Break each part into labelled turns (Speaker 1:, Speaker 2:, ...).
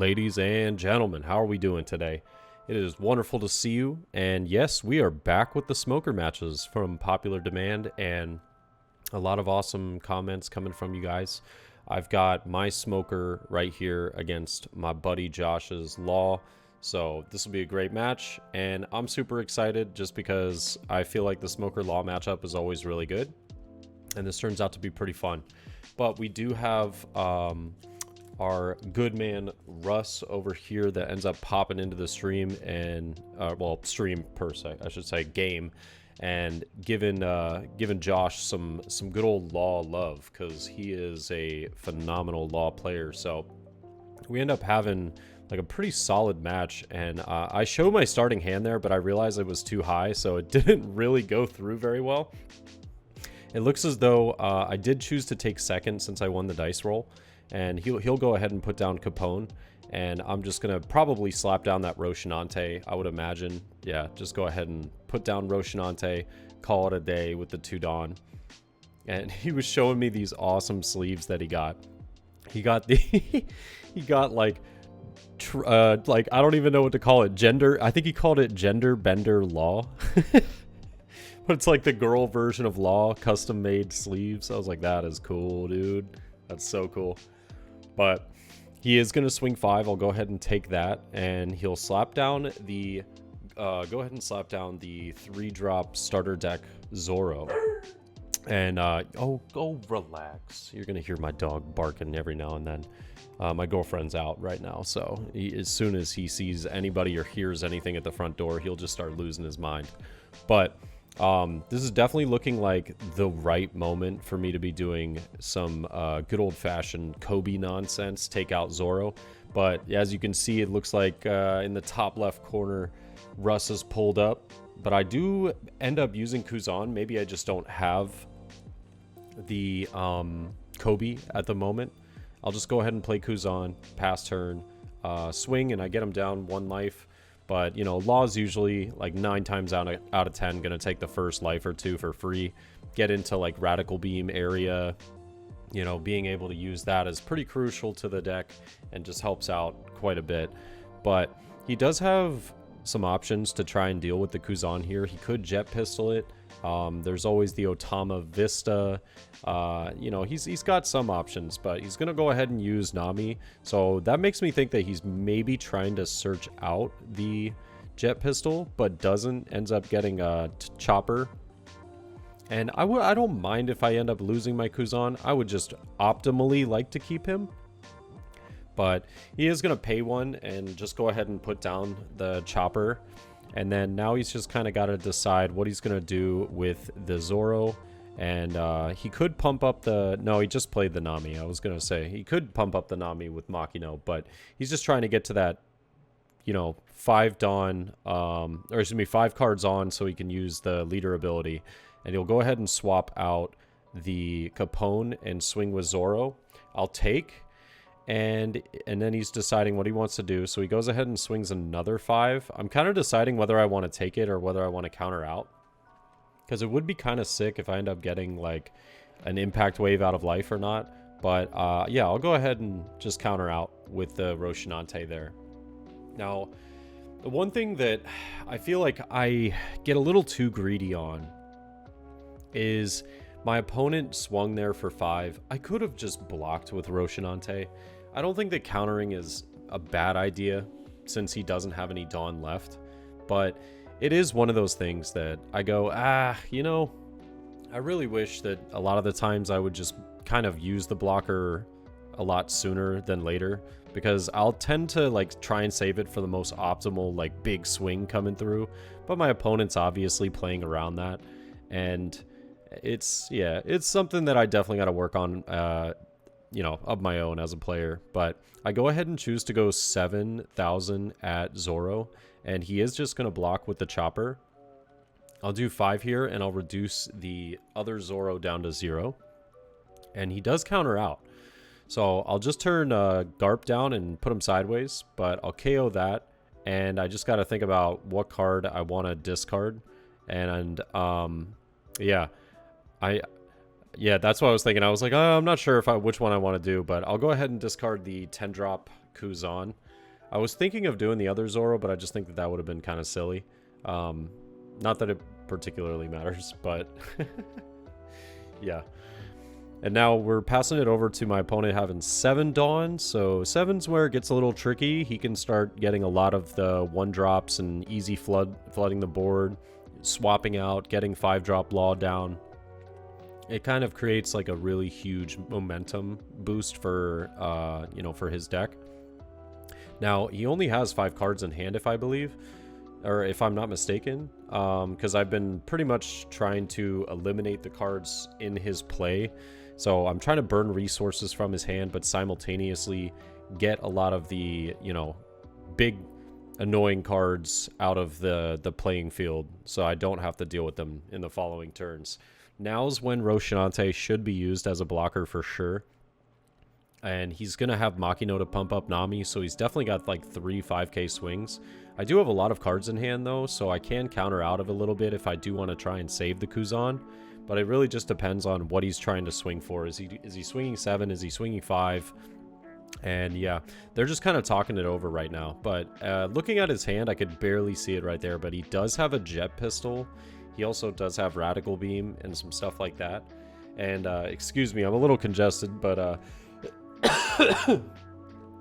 Speaker 1: Ladies and gentlemen, how are we doing today? It is wonderful to see you, and yes, we are back with the smoker matches from popular demand and a lot of awesome comments coming from you guys. I've got my smoker right here against my buddy Josh's Law, so this will be a great match, and I'm super excited just because I feel like the smoker Law matchup is always really good, and this turns out to be pretty fun. But we do have our good man Russ over here that ends up popping into the stream and well, stream per se, I should say, game, and giving Josh some good old Law love, because he is a phenomenal Law player. So we end up having like a pretty solid match, and I showed my starting hand there, but I realized it was too high, so it didn't really go through very well. It looks as though I did choose to take second since I won the dice roll, and he'll go ahead and put down Capone, and I'm just gonna probably slap down that Rocinante, I would imagine. Yeah, just go ahead and put down Rocinante, call it a day with the 2 Dawn. And he was showing me these awesome sleeves that he got. He got the he got like I don't even know what to call it. I think he called it Gender Bender Law. But it's like the girl version of Law, custom made sleeves. I was like, that is cool, dude. That's so cool. But he is going to swing 5. I'll go ahead and take that, and he'll slap down the go ahead and slap down the 3-drop starter deck Zorro. And oh, relax. You're going to hear my dog barking every now and then. My girlfriend's out right now, so as soon as he sees anybody or hears anything at the front door, he'll just start losing his mind. But this is definitely looking like the right moment for me to be doing some good old-fashioned Kobe nonsense, take out Zorro. But as you can see, it looks like in the top left corner, Russ is pulled up. But I do end up using Kuzan. Maybe I just don't have the Kobe at the moment. I'll just go ahead and play Kuzan, pass turn, swing, and I get him down 1 life. But, you know, Law's usually like 9 times out of 10 going to take the first life or 2 for free. Get into like Radical Beam area. You know, being able to use that is pretty crucial to the deck and just helps out quite a bit. But he does have some options to try and deal with the Kuzan here. He could Jet Pistol it. There's always the Otama Vista. You know, he's got some options, but he's going to go ahead and use Nami. So that makes me think that he's maybe trying to search out the Jet Pistol, but doesn't, ends up getting a Chopper. And I don't mind if I end up losing my Kuzan. I would just optimally like to keep him. But he is going to pay 1 and just go ahead and put down the Chopper. And then now he's just kind of got to decide what he's going to do with the Zorro. And he could pump up the... No, he just played the Nami. I was going to say he could pump up the Nami with Makino. But he's just trying to get to that, you know, 5 Dawn... or excuse me, 5 cards on so he can use the leader ability. And he'll go ahead and swap out the Capone and swing with Zorro. I'll take... And then he's deciding what he wants to do. So he goes ahead and swings another 5. I'm kind of deciding whether I want to take it or whether I want to counter out. Because it would be kind of sick if I end up getting like an impact wave out of life or not. But yeah, I'll go ahead and just counter out with the Rocinante there. Now, the one thing that I feel like I get a little too greedy on is... my opponent swung there for 5. I could have just blocked with Rocinante. I don't think that countering is a bad idea since he doesn't have any Dawn left. But it is one of those things that I go, you know, I really wish that a lot of the times I would just kind of use the blocker a lot sooner than later. Because I'll tend to like try and save it for the most optimal like big swing coming through. But my opponent's obviously playing around that. And... it's something that I definitely got to work on, you know, of my own as a player. But I go ahead and choose to go 7,000 at Zorro, and he is just going to block with the Chopper. I'll do 5 here, and I'll reduce the other Zorro down to 0. And he does counter out. So I'll just turn Garp down and put him sideways, but I'll KO that. And I just got to think about what card I want to discard. And yeah. Yeah, that's what I was thinking. I was like, oh, I'm not sure which one I want to do, but I'll go ahead and discard the 10-drop Kuzan. I was thinking of doing the other Zoro, but I just think that that would have been kind of silly. Not that it particularly matters, but yeah. And now we're passing it over to my opponent having 7 Dawn. So 7's where it gets a little tricky. He can start getting a lot of the 1-drops and easy flooding the board, swapping out, getting 5-drop Law down. It kind of creates like a really huge momentum boost for, for his deck. Now, he only has 5 cards in hand, if I believe, or if I'm not mistaken, because I've been pretty much trying to eliminate the cards in his play. So I'm trying to burn resources from his hand, but simultaneously get a lot of the, big annoying cards out of the playing field, so I don't have to deal with them in the following turns. Now's when Roshinante should be used as a blocker for sure. And he's going to have Makino to pump up Nami, so he's definitely got like 3 5k swings. I do have a lot of cards in hand though, so I can counter out of a little bit if I do want to try and save the Kuzan. But it really just depends on what he's trying to swing for. Is he swinging 7? Is he swinging 5? And yeah, they're just kind of talking it over right now. But looking at his hand, I could barely see it right there. But he does have a jet pistol. He also does have radical beam and some stuff like that. And excuse me, I'm a little congested, but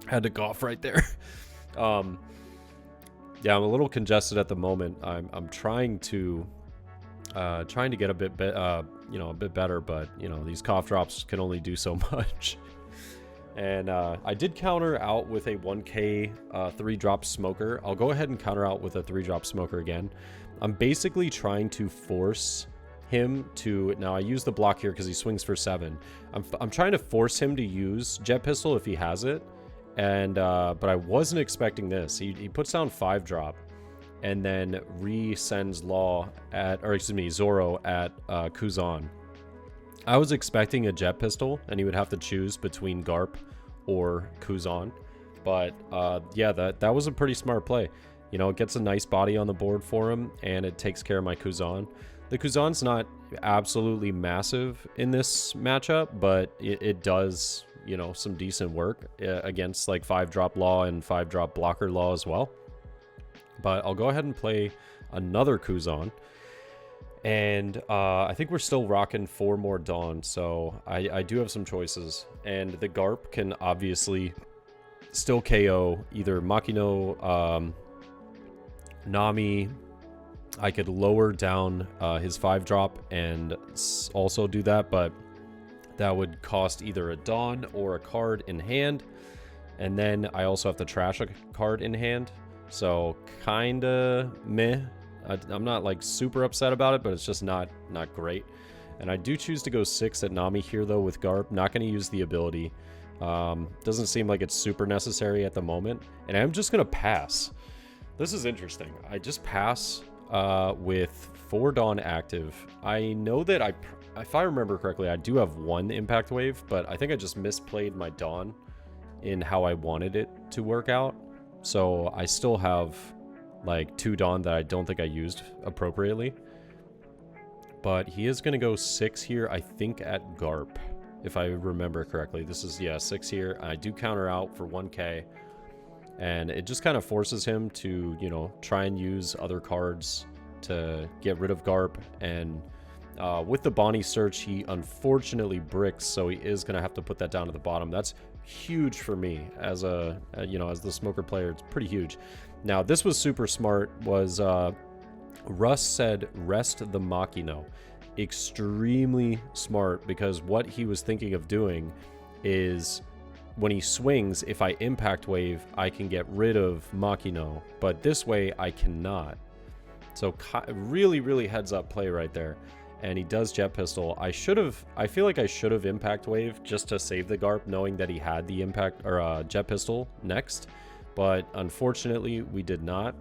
Speaker 1: had to cough right there. Yeah, I'm a little congested at the moment. I'm trying to get a bit better, but these cough drops can only do so much. And I did counter out with a 1k 3-drop smoker. I'll go ahead and counter out with a 3-drop smoker again. I'm basically trying to force him to, now I use the block here because he swings for 7. I'm trying to force him to use jet pistol if he has it. And but I wasn't expecting this. He puts down 5-drop and then resends Zoro at Kuzan. I was expecting a jet pistol and he would have to choose between Garp or Kuzan. But yeah, that was a pretty smart play. It gets a nice body on the board for him and it takes care of my Kuzan. The Kuzan's not absolutely massive in this matchup, but it does, some decent work against like 5-drop Law and 5-drop blocker Law as well. But I'll go ahead and play another Kuzan. And I think we're still rocking 4 more Dawn, so I do have some choices. And the Garp can obviously still KO either Makino, Nami. I could lower down his 5-drop and also do that, but that would cost either a Dawn or a card in hand. And then I also have to trash a card in hand. So kinda meh. I'm not like super upset about it, but it's just not great. And I do choose to go 6 at Nami here though with Garp. Not going to use the ability. Doesn't seem like it's super necessary at the moment. And I'm just going to pass. This is interesting. I just pass with 4 Dawn active. I know that if I remember correctly, I do have 1 impact wave, but I think I just misplayed my Dawn in how I wanted it to work out. So I still have like 2 Dawn that I don't think I used appropriately. But he is going to go 6 here, I think, at Garp, if I remember correctly. This is, 6 here. I do counter out for 1k. And it just kind of forces him to, try and use other cards to get rid of Garp. And with the Bonnie search, he unfortunately bricks, so he is going to have to put that down to the bottom. That's huge for me as as the smoker player. It's pretty huge. Now, this was super smart, was Russ said, rest the Makino. Extremely smart, because what he was thinking of doing is when he swings, if I impact wave, I can get rid of Makino, but this way I cannot. So really, really heads up play right there. And he does jet pistol. I feel like I should have impact wave just to save the Garp, knowing that he had the impact or jet pistol next. But unfortunately, we did not.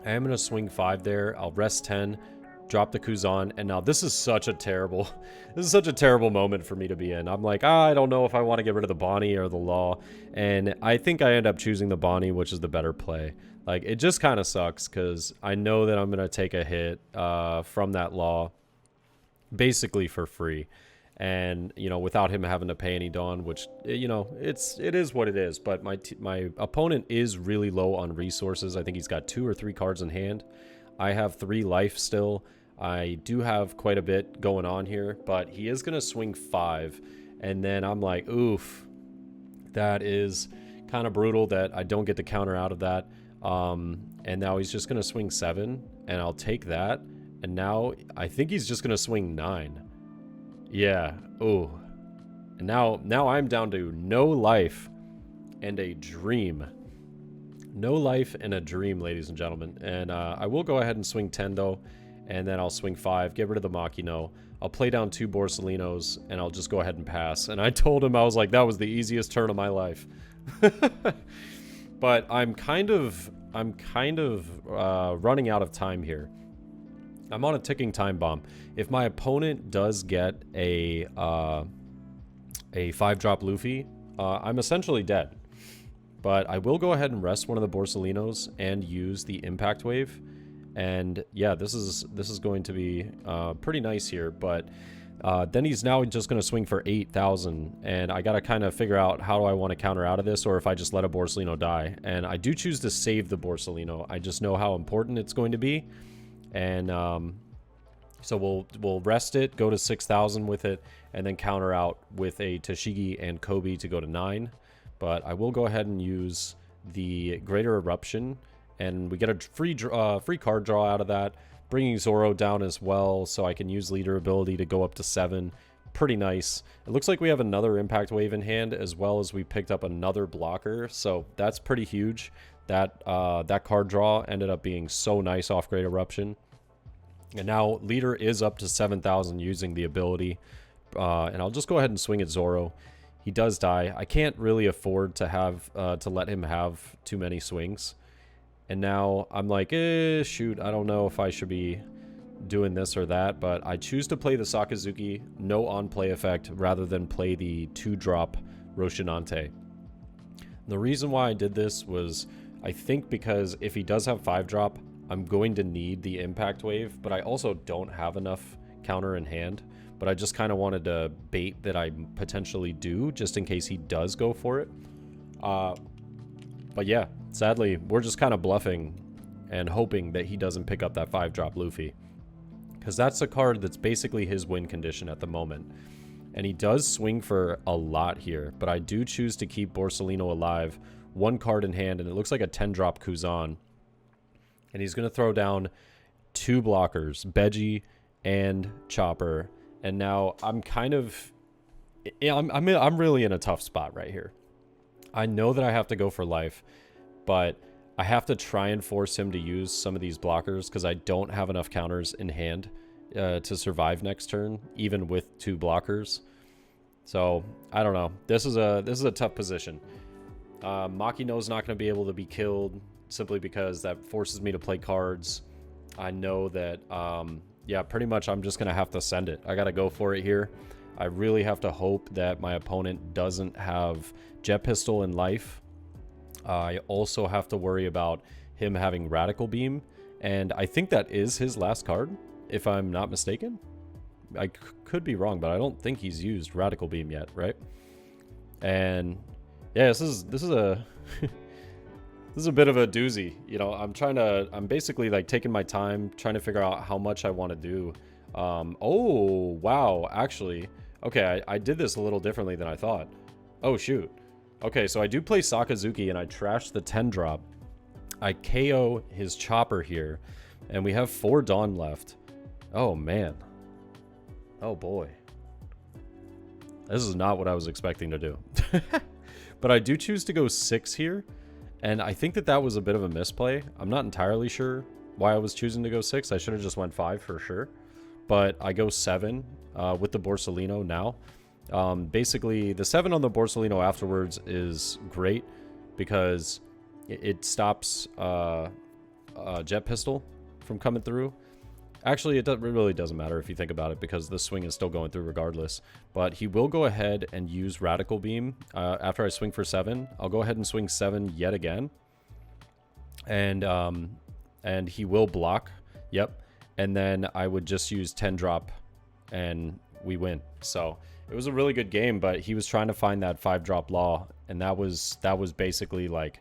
Speaker 1: I am going to swing 5 there. I'll rest 10, drop the Kuzan, and now this is such a terrible moment for me to be in. I'm like, I don't know if I want to get rid of the Bonnie or the Law, and I think I end up choosing the Bonnie, which is the better play. Like, it just kind of sucks because I know that I'm going to take a hit from that Law basically for free. And, you know, without him having to pay any Dawn, which, you know, it is what it is. But my opponent is really low on resources. I think he's got 2 or 3 cards in hand. I have 3 life still. I do have quite a bit going on here, but he is going to swing 5. And then I'm like, oof, that is kind of brutal that I don't get the counter out of that. And now he's just going to swing 7, and I'll take that. And now I think he's just going to swing 9. Yeah. Oh. And now I'm down to no life and a dream. No life and a dream, ladies and gentlemen. And I will go ahead and swing 10, though. And then I'll swing 5, get rid of the Machino. I'll play down 2 Borsalinos, and I'll just go ahead and pass. And I told him, I was like, that was the easiest turn of my life. But I'm kind of running out of time here. I'm on a ticking time bomb. If my opponent does get a 5-drop Luffy, I'm essentially dead. But I will go ahead and rest one of the Borsalinos and use the Impact Wave. And yeah, this is going to be pretty nice here. But then he's now just going to swing for 8,000. And I got to kind of figure out how do I want to counter out of this, or if I just let a Borsalino die. And I do choose to save the Borsalino. I just know how important it's going to be. And so we'll rest it, go to 6,000 with it, and then counter out with a Tashigi and Kobe to go to 9. But I will go ahead and use the Greater Eruption, and we get a free card draw out of that, bringing Zoro down as well, so I can use Leader ability to go up to 7. Pretty nice. It looks like we have another Impact Wave in hand, as well as we picked up another blocker, so that's pretty huge. That card draw ended up being so nice off Great Eruption. And now Leader is up to 7,000 using the ability. And I'll just go ahead and swing at Zoro. He does die. I can't really afford to have to let him have too many swings. And now I'm like, shoot, I don't know if I should be doing this or that. But I choose to play the Sakazuki, no on-play effect, rather than play the 2-drop Roshinante. The reason why I did this was, I think because if he does have 5-drop, I'm going to need the Impact Wave, but I also don't have enough counter in hand. But I just kind of wanted to bait that I potentially do, just in case he does go for it. But yeah, sadly, we're just kind of bluffing and hoping that he doesn't pick up that 5-drop Luffy. Because that's a card that's basically his win condition at the moment. And he does swing for a lot here, but I do choose to keep Borsalino alive. 1 card in hand, and it looks like a 10-drop Kuzan. And he's going to throw down 2 blockers, Beji and Chopper. And now I'm kind of... I'm really in a tough spot right here. I know that I have to go for life, but I have to try and force him to use some of these blockers because I don't have enough counters in hand to survive next turn, even with 2 blockers. So, I don't know. This is a tough position. Makino's not going to be able to be killed, simply because that forces me to play cards. I know that, yeah, pretty much I'm just going to have to send it. I got to go for it here. I really have to hope that my opponent doesn't have Jet Pistol in life. I also have to worry about him having Radical Beam, and I think that is his last card, if I'm not mistaken. I could be wrong, but I don't think he's used Radical Beam yet, right? And yeah, this is a... This is a bit of a doozy. You know, I'm basically like taking my time, trying to figure out how much I want to do. Oh, wow. Actually, okay, I did this a little differently than I thought. Oh, shoot. Okay, so I do play Sakazuki and I trash the 10-drop. I KO his Chopper here, and we have 4 Dawn left. Oh, man. Oh, boy. This is not what I was expecting to do. But I do choose to go 6 here. And I think that was a bit of a misplay. I'm not entirely sure why I was choosing to go 6. I should have just went 5 for sure. But I go 7 with the Borsalino now. Basically, the 7 on the Borsalino afterwards is great because it stops Jet Pistol from coming through. Actually, it really doesn't matter if you think about it, because the swing is still going through regardless. But he will go ahead and use Radical Beam after I swing for 7. I'll go ahead and swing 7 yet again. And he will block. Yep. And then I would just use 10 drop and we win. So it was a really good game, but he was trying to find that 5-drop law, and that was basically like,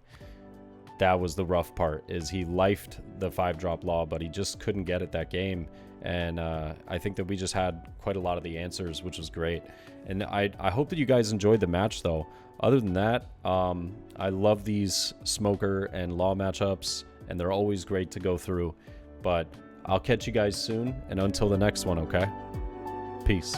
Speaker 1: that was the rough part, is he lifed the 5-drop law, but he just couldn't get it that game. And I think that we just had quite a lot of the answers, which was great. And I hope that you guys enjoyed the match, though. Other than that, I love these smoker and law matchups, and they're always great to go through. But I'll catch you guys soon, and until the next one, okay? Peace.